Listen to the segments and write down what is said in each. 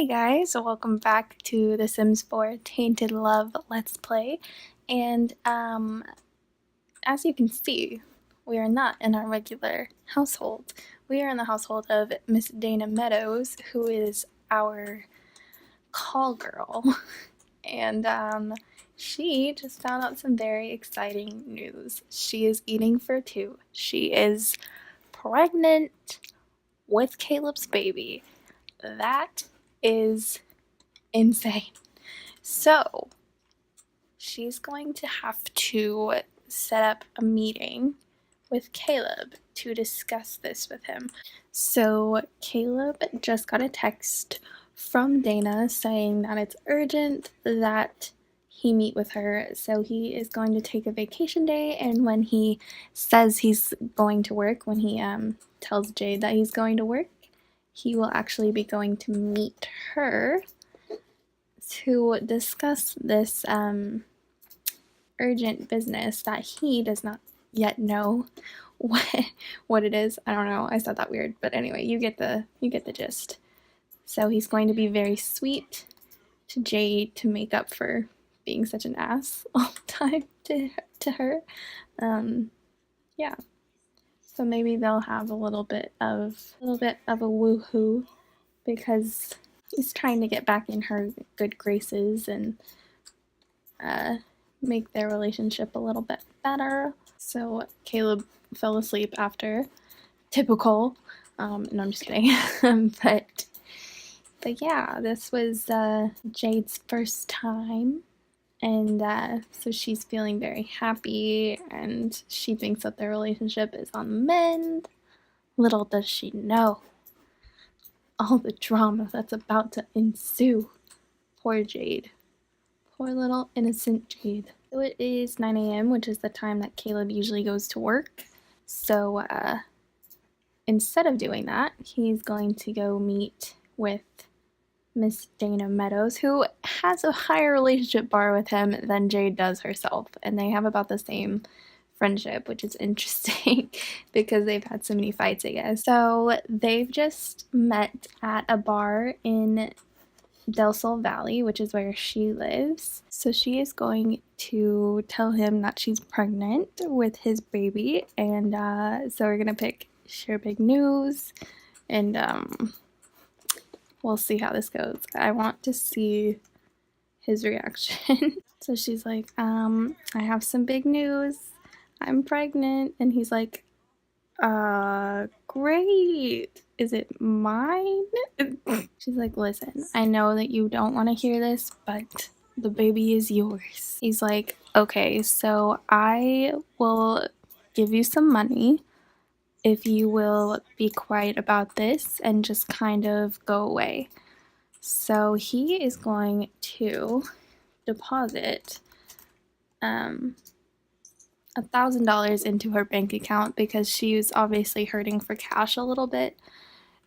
Hey guys, welcome back to The Sims 4 Tainted Love Let's Play. And as you can see, we are not in our regular household. We are in the household of Miss Dana Meadows, who is our call girl. And she just found out some very exciting news. She is eating for two. She is pregnant with Caleb's baby. That is insane. So she's going to have to set up a meeting with Caleb to discuss this with him. So Caleb just got a text from Dana saying that it's urgent that he meet with her. So he is going to take a vacation day, and when he says he's going to work, when he tells Jade that he's going to work, he will actually be going to meet her to discuss this urgent business that he does not yet know what it is. I don't know. I said that weird, but anyway, you get the gist. So he's going to be very sweet to Jade to make up for being such an ass all the time to her. Yeah. So maybe they'll have a little bit of a woohoo, because he's trying to get back in her good graces and make their relationship a little bit better. So Caleb fell asleep after. Typical. No, I'm just kidding. but yeah, this was Jade's first time, and so she's feeling very happy, and she thinks that their relationship is on the mend. Little does she know all the drama that's about to ensue. Poor Jade. Poor little innocent Jade. So it is 9 a.m., which is the time that Caleb usually goes to work. So instead of doing that, he's going to go meet with Miss Dana Meadows, who has a higher relationship bar with him than Jade does herself. And they have about the same friendship, which is interesting because they've had so many fights, I guess. So they've just met at a bar in Del Sol Valley, which is where she lives. So she is going to tell him that she's pregnant with his baby, and so we're gonna share big news, and we'll see how this goes. I want to see his reaction. So she's like, I have some big news. I'm pregnant. And he's like, great. Is it mine? She's like, listen, I know that you don't want to hear this, but the baby is yours. He's like, okay, so I will give you some money if you will be quiet about this and just kind of go away. So he is going to deposit $1,000 into her bank account because she's obviously hurting for cash a little bit.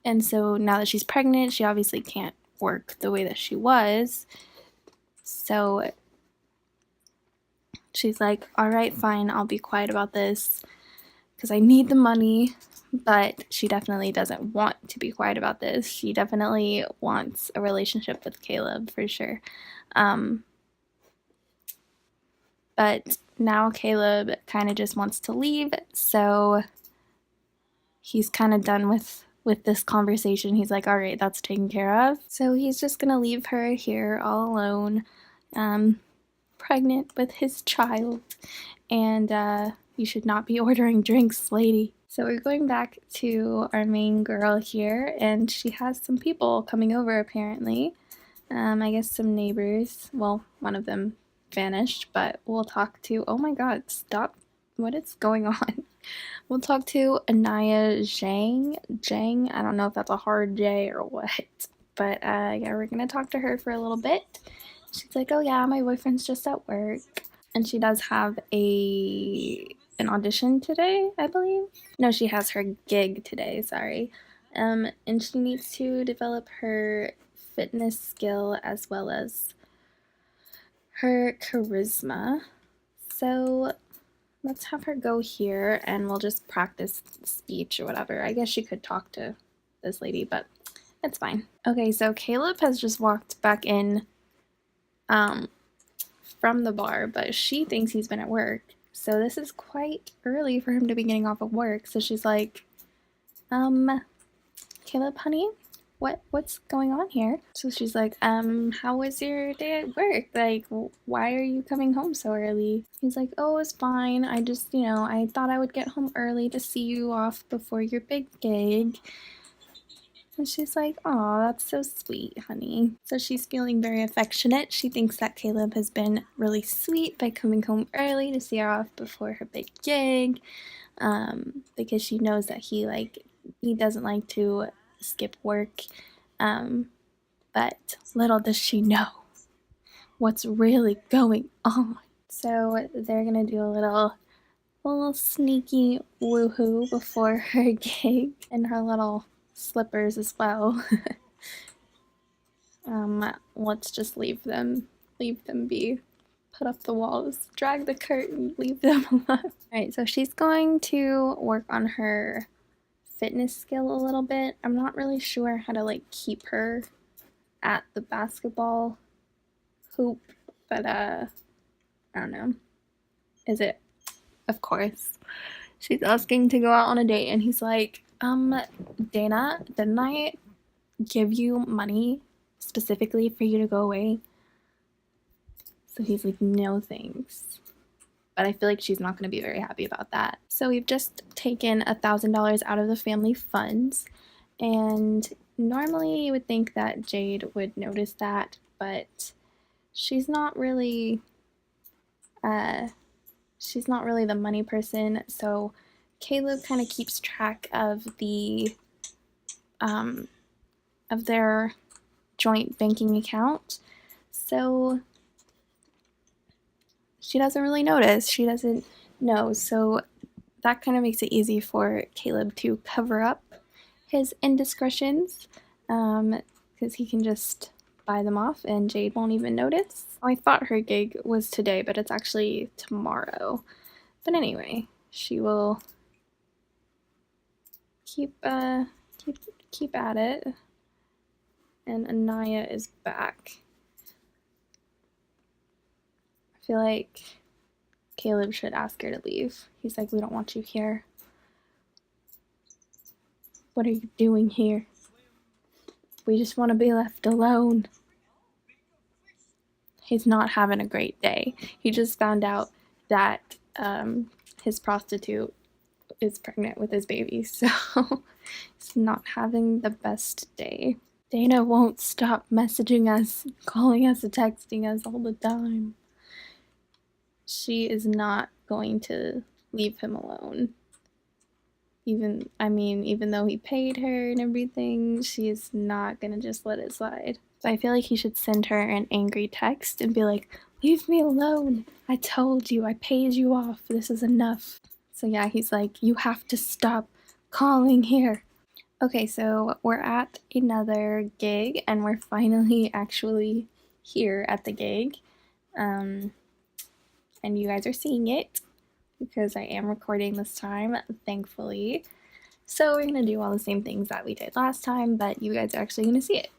And so now that she's pregnant, she obviously can't work the way that she was. So she's like, all right, fine, I'll be quiet about this because I need the money. But she definitely doesn't want to be quiet about this. She definitely wants a relationship with Caleb for sure. But now Caleb kind of just wants to leave, so he's kind of done with this conversation. He's like, all right, that's taken care of. So he's just gonna leave her here all alone, pregnant with his child, and you should not be ordering drinks, lady. So we're going back to our main girl here, and she has some people coming over apparently. I guess some neighbors. Well, one of them vanished, but we'll talk to, oh my god, stop, what is going on? We'll talk to Anaya Zhang. I don't know if that's a hard J or what, but yeah, we're gonna talk to her for a little bit. She's like, oh yeah, my boyfriend's just at work, and she does have an audition today, I believe. No, she has her gig today, sorry. And she needs to develop her fitness skill as well as her charisma. So let's have her go here and we'll just practice speech or whatever. I guess she could talk to this lady, but It's fine. Okay, so Caleb has just walked back in from the bar, but she thinks he's been at work. So this is quite early for him to be getting off of work. So she's like, Caleb, honey, what's going on here? So she's like, how was your day at work? Like, why are you coming home so early? He's like, oh, it's fine. I just, I thought I would get home early to see you off before your big gig. And she's like, aw, that's so sweet, honey. So she's feeling very affectionate. She thinks that Caleb has been really sweet by coming home early to see her off before her big gig, because she knows that he doesn't like to skip work. But little does she know what's really going on. So they're gonna do a little sneaky woohoo before her gig in her little slippers as well. Let's just leave them be. Put up the walls, drag the curtain, leave them alone. Alright, so she's going to work on her fitness skill a little bit. I'm not really sure how to keep her at the basketball hoop, but I don't know. Is it? Of course. She's asking to go out on a date, and he's like, Dana, didn't I give you money specifically for you to go away? So he's like, no thanks. But I feel like she's not going to be very happy about that. So we've just taken $1,000 out of the family funds, and normally you would think that Jade would notice that, but she's not really the money person. So Caleb kind of keeps track of of their joint banking account. So she doesn't really notice. She doesn't know. So that kind of makes it easy for Caleb to cover up his indiscretions, because he can just buy them off and Jade won't even notice. I thought her gig was today, but it's actually tomorrow. But anyway, she will keep at it. And Anaya is back. I feel like Caleb should ask her to leave. He's like, we don't want you here. What are you doing here? We just want to be left alone. He's not having a great day. He just found out that his prostitute is pregnant with his baby, so he's not having the best day. Dana won't stop messaging us, calling us, and texting us all the time. She is not going to leave him alone. Even though he paid her and everything, she is not gonna just let it slide. So I feel like he should send her an angry text and be like, leave me alone. I told you, I paid you off. This is enough. So yeah, he's like, you have to stop calling here. Okay, so we're at another gig, and we're finally actually here at the gig. And you guys are seeing it because I am recording this time, thankfully. So we're gonna do all the same things that we did last time, but you guys are actually gonna see it.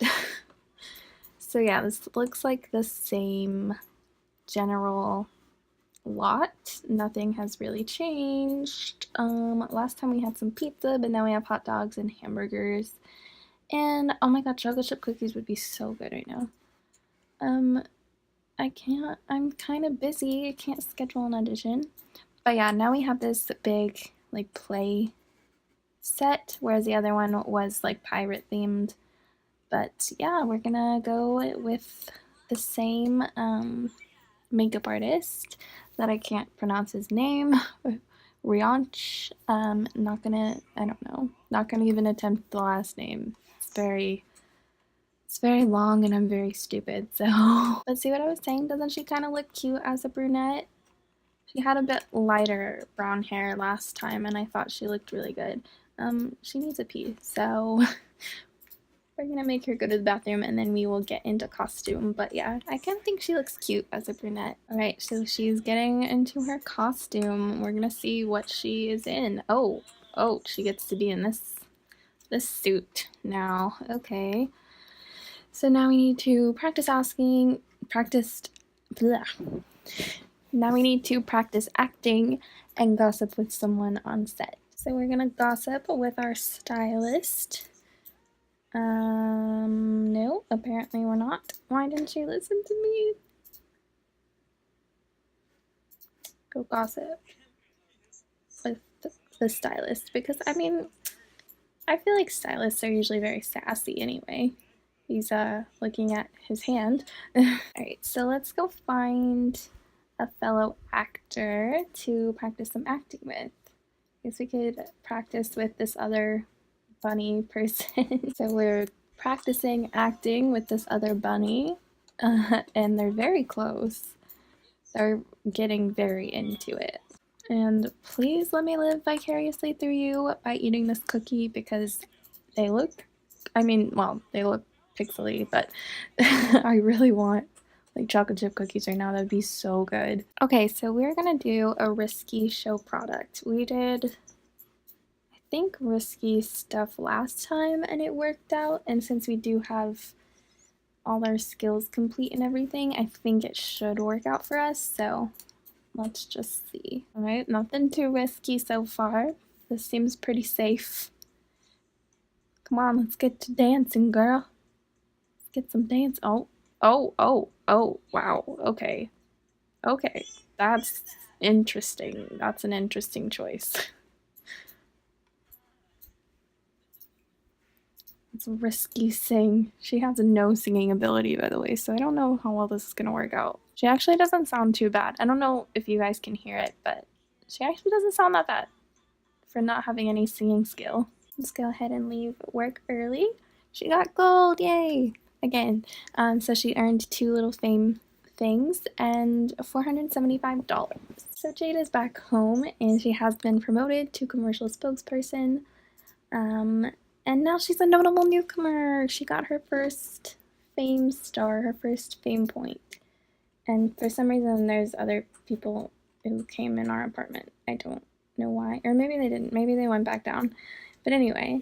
So yeah, this looks like the same general lot. Nothing has really changed. Last time we had some pizza, but now we have hot dogs and hamburgers. And oh my god, chocolate chip cookies would be so good right now. I'm kind of busy. I can't schedule an audition. But yeah, now we have this big play set, whereas the other one was pirate themed. But yeah, we're gonna go with the same makeup artist that I can't pronounce his name. Rianch. Not gonna even attempt the last name. It's very long and I'm very stupid, so let's see what I was saying. Doesn't she kind of look cute as a brunette? She had a bit lighter brown hair last time and I thought she looked really good. She needs a pee, so we're gonna make her go to the bathroom and then we will get into costume. But yeah, I kind of think she looks cute as a brunette. Alright, so she's getting into her costume. We're gonna see what she is in. Oh, she gets to be in this the suit now. Okay. So now we need to Now we need to practice acting and gossip with someone on set. So we're gonna gossip with our stylist. No, apparently we're not. Why didn't she listen to me? Go gossip with the stylist, because I mean, I feel like stylists are usually very sassy anyway. He's looking at his hand. Alright, so let's go find a fellow actor to practice some acting with. I guess we could practice with this other bunny person. So we're practicing acting with this other bunny, and they're very close. They're getting very into it. And please let me live vicariously through you by eating this cookie, because they look, I mean, well, they look pixely, but I really want like chocolate chip cookies right now. That'd be so good. Okay, so we're gonna do a risky show product. We did, I think, risky stuff last time and it worked out, and since we do have all our skills complete and everything, I think it should work out for us, so let's just see. Alright, nothing too risky so far. This seems pretty safe. Come on, let's get to dancing, girl. Let's get some dance. Oh, wow. Okay. Okay, that's interesting. That's an interesting choice. It's a risky sing. She has no singing ability, by the way, so I don't know how well this is gonna work out. She actually doesn't sound too bad. I don't know if you guys can hear it, but she actually doesn't sound that bad for not having any singing skill. Let's go ahead and leave work early. She got gold, yay! Again, so she earned 2 little fame things and $475. So Jade is back home and she has been promoted to commercial spokesperson. And now she's a notable newcomer. She got her first fame star, her first fame point. And for some reason, there's other people who came in our apartment. I don't know why. Or maybe they didn't. Maybe they went back down. But anyway,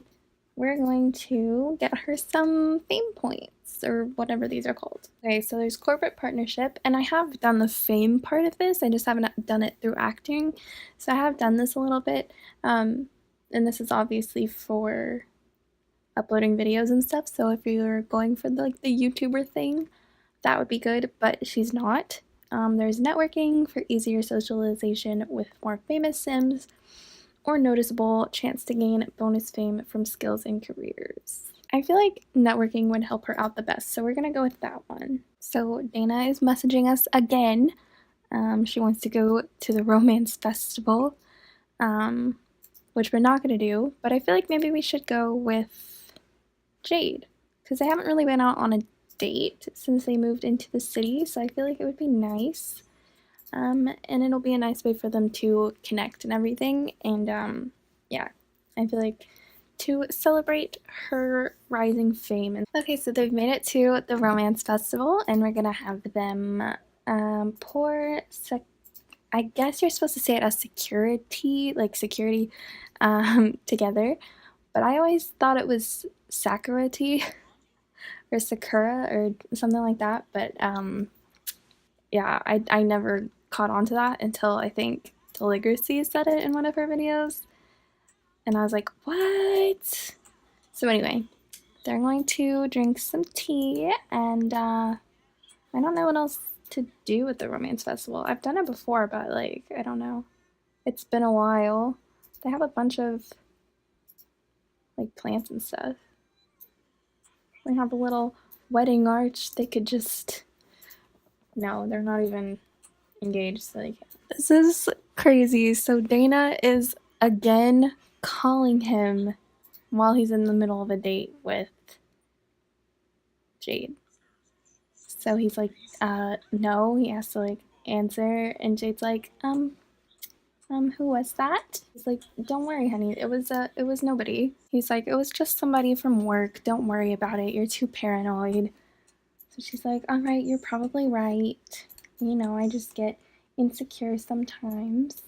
we're going to get her some fame points, or whatever these are called. Okay, so there's corporate partnership, and I have done the fame part of this. I just haven't done it through acting. So I have done this a little bit. And this is obviously for uploading videos and stuff, so if you're going for the YouTuber thing, that would be good, but she's not. There's networking for easier socialization with more famous Sims, or noticeable chance to gain bonus fame from skills and careers. I feel like networking would help her out the best, so we're gonna go with that one. So Dana is messaging us again. She wants to go to the romance festival, which we're not gonna do, but I feel like maybe we should go with Jade, because they haven't really been out on a date since they moved into the city, so I feel like it would be nice. And it'll be a nice way for them to connect and everything, and yeah, I feel like to celebrate her rising fame. Okay, so they've made it to the romance festival, and we're gonna have them I guess you're supposed to say it as security, together, but I always thought it was Sakura tea or Sakura or something like that, but yeah, I never caught on to that until I think Deligracy said it in one of her videos, and I was like, what? So anyway, they're going to drink some tea, and I don't know what else to do with the romance festival. I've done it before, but like, I don't know. It's been a while. They have a bunch of like plants and stuff. They have a little wedding arch. They could just, no, they're not even engaged, so they can't. This is crazy. So Dana is again calling him while he's in the middle of a date with Jade. So he's like, no, he has to like answer, and Jade's like, who was that? He's like, don't worry, honey, it was nobody. He's like, it was just somebody from work, don't worry about it, you're too paranoid. So she's like, all right, you're probably right. You know, I just get insecure sometimes.